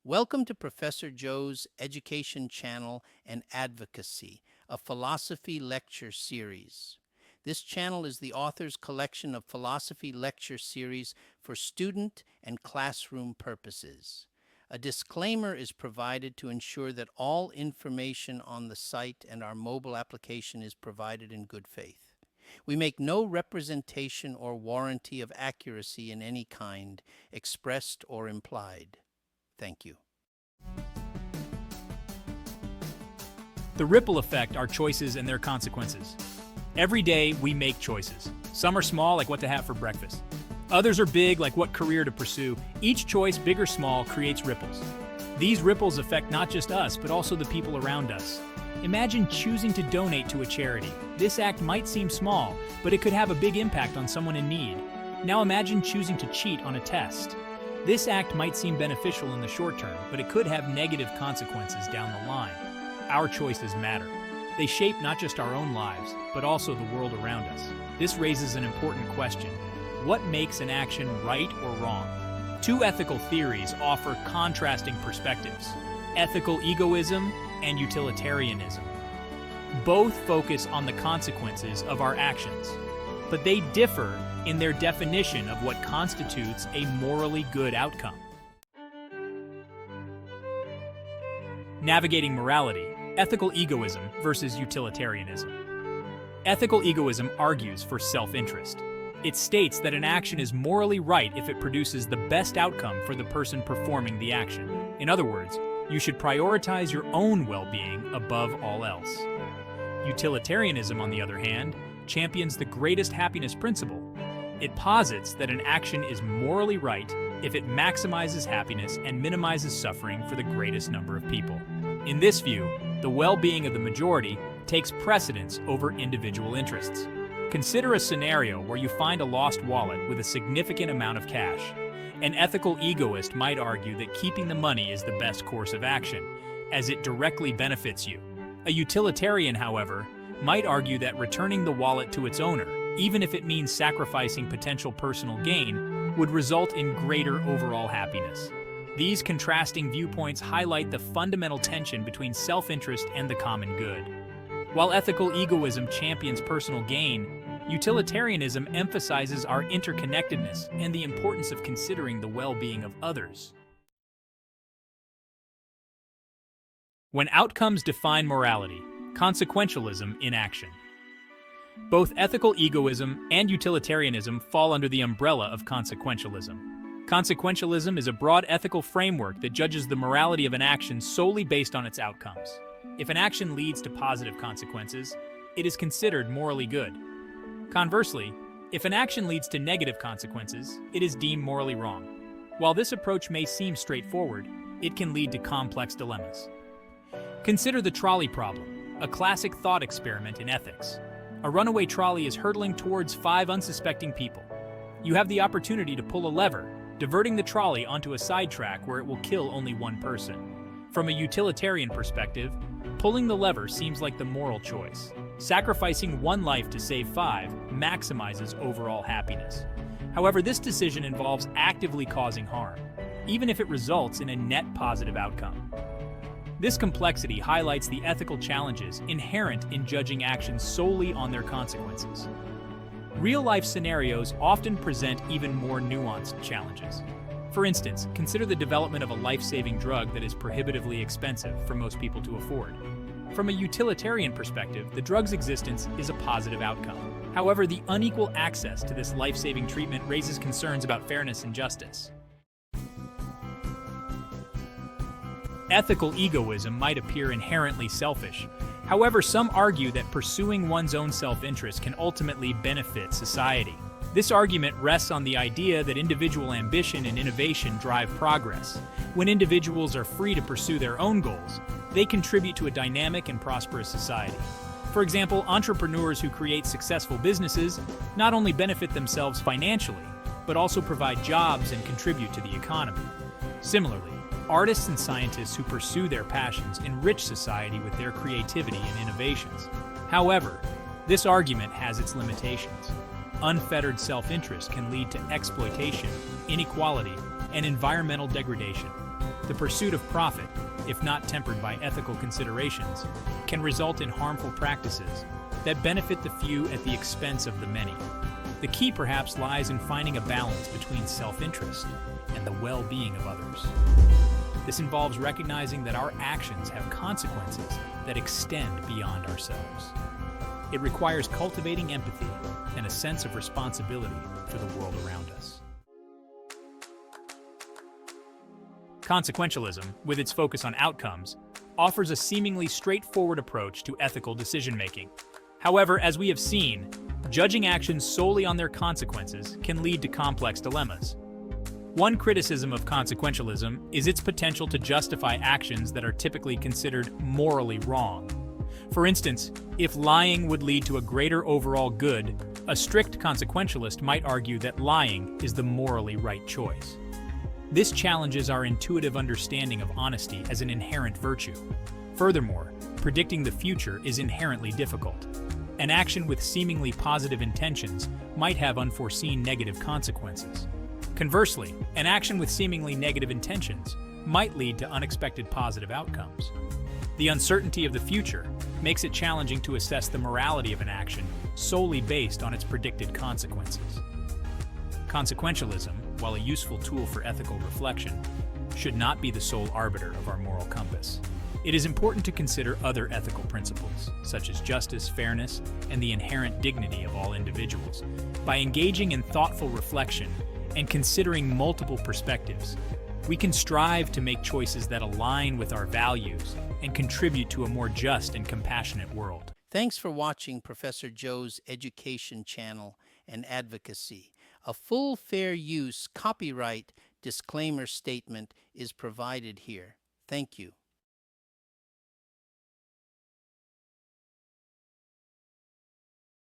Welcome to Professor Joe's Education Channel and Advocacy, a philosophy lecture series. This channel is the author's collection of philosophy lecture series for student and classroom purposes. A disclaimer is provided to ensure that all information on the site and our mobile application is provided in good faith. We make no representation or warranty of accuracy in any kind, expressed or implied. Thank you. The ripple effect are choices and their consequences. Every day we make choices. Some are small, like what to have for breakfast. Others are big, like what career to pursue. Each choice, big or small, creates ripples. These ripples affect not just us, but also the people around us. Imagine choosing to donate to a charity. This act might seem small, but it could have a big impact on someone in need. Now imagine choosing to cheat on a test. This act might seem beneficial in the short term, but it could have negative consequences down the line. Our choices matter. They shape not just our own lives, but also the world around us. This raises an important question. What makes an action right or wrong? Two ethical theories offer contrasting perspectives: ethical egoism and utilitarianism. Both focus on the consequences of our actions, but they differ in their definition of what constitutes a morally good outcome. Navigating morality, ethical egoism versus utilitarianism. Ethical egoism argues for self-interest. It states that an action is morally right if it produces the best outcome for the person performing the action. In other words, you should prioritize your own well-being above all else. Utilitarianism, on the other hand, champions the greatest happiness principle. It posits that an action is morally right if it maximizes happiness and minimizes suffering for the greatest number of people. In this view, the well-being of the majority takes precedence over individual interests. Consider a scenario where you find a lost wallet with a significant amount of cash. An ethical egoist might argue that keeping the money is the best course of action, as it directly benefits you. A utilitarian, however, might argue that returning the wallet to its owner, even if it means sacrificing potential personal gain, would result in greater overall happiness. These contrasting viewpoints highlight the fundamental tension between self-interest and the common good. While ethical egoism champions personal gain, utilitarianism emphasizes our interconnectedness and the importance of considering the well-being of others. When outcomes define morality, consequentialism in action. Both ethical egoism and utilitarianism fall under the umbrella of consequentialism. Consequentialism is a broad ethical framework that judges the morality of an action solely based on its outcomes. If an action leads to positive consequences, it is considered morally good. Conversely, if an action leads to negative consequences, it is deemed morally wrong. While this approach may seem straightforward, it can lead to complex dilemmas. Consider the trolley problem, a classic thought experiment in ethics. A runaway trolley is hurtling towards 5 unsuspecting people. You have the opportunity to pull a lever, diverting the trolley onto a sidetrack where it will kill only one person. From a utilitarian perspective, pulling the lever seems like the moral choice. Sacrificing one life to save 5 maximizes overall happiness. However, this decision involves actively causing harm, even if it results in a net positive outcome. This complexity highlights the ethical challenges inherent in judging actions solely on their consequences. Real-life scenarios often present even more nuanced challenges. For instance, consider the development of a life-saving drug that is prohibitively expensive for most people to afford. From a utilitarian perspective, the drug's existence is a positive outcome. However, the unequal access to this life-saving treatment raises concerns about fairness and justice. Ethical egoism might appear inherently selfish. However, some argue that pursuing one's own self-interest can ultimately benefit society. This argument rests on the idea that individual ambition and innovation drive progress. When individuals are free to pursue their own goals, they contribute to a dynamic and prosperous society. For example, entrepreneurs who create successful businesses not only benefit themselves financially, but also provide jobs and contribute to the economy. Similarly, artists and scientists who pursue their passions enrich society with their creativity and innovations. However, this argument has its limitations. Unfettered self-interest can lead to exploitation, inequality, and environmental degradation. The pursuit of profit, if not tempered by ethical considerations, can result in harmful practices that benefit the few at the expense of the many. The key perhaps lies in finding a balance between self-interest and the well-being of others. This involves recognizing that our actions have consequences that extend beyond ourselves. It requires cultivating empathy and a sense of responsibility for the world around us. Consequentialism, with its focus on outcomes, offers a seemingly straightforward approach to ethical decision-making. However, as we have seen, judging actions solely on their consequences can lead to complex dilemmas. One criticism of consequentialism is its potential to justify actions that are typically considered morally wrong. For instance, if lying would lead to a greater overall good, a strict consequentialist might argue that lying is the morally right choice. This challenges our intuitive understanding of honesty as an inherent virtue. Furthermore, predicting the future is inherently difficult. An action with seemingly positive intentions might have unforeseen negative consequences. Conversely, an action with seemingly negative intentions might lead to unexpected positive outcomes. The uncertainty of the future makes it challenging to assess the morality of an action solely based on its predicted consequences. Consequentialism, while a useful tool for ethical reflection, should not be the sole arbiter of our moral compass. It is important to consider other ethical principles, such as justice, fairness, and the inherent dignity of all individuals. By engaging in thoughtful reflection and considering multiple perspectives, we can strive to make choices that align with our values and contribute to a more just and compassionate world. Thanks for watching Professor Joe's Education Channel and Advocacy. A full fair use copyright disclaimer statement is provided here. Thank you.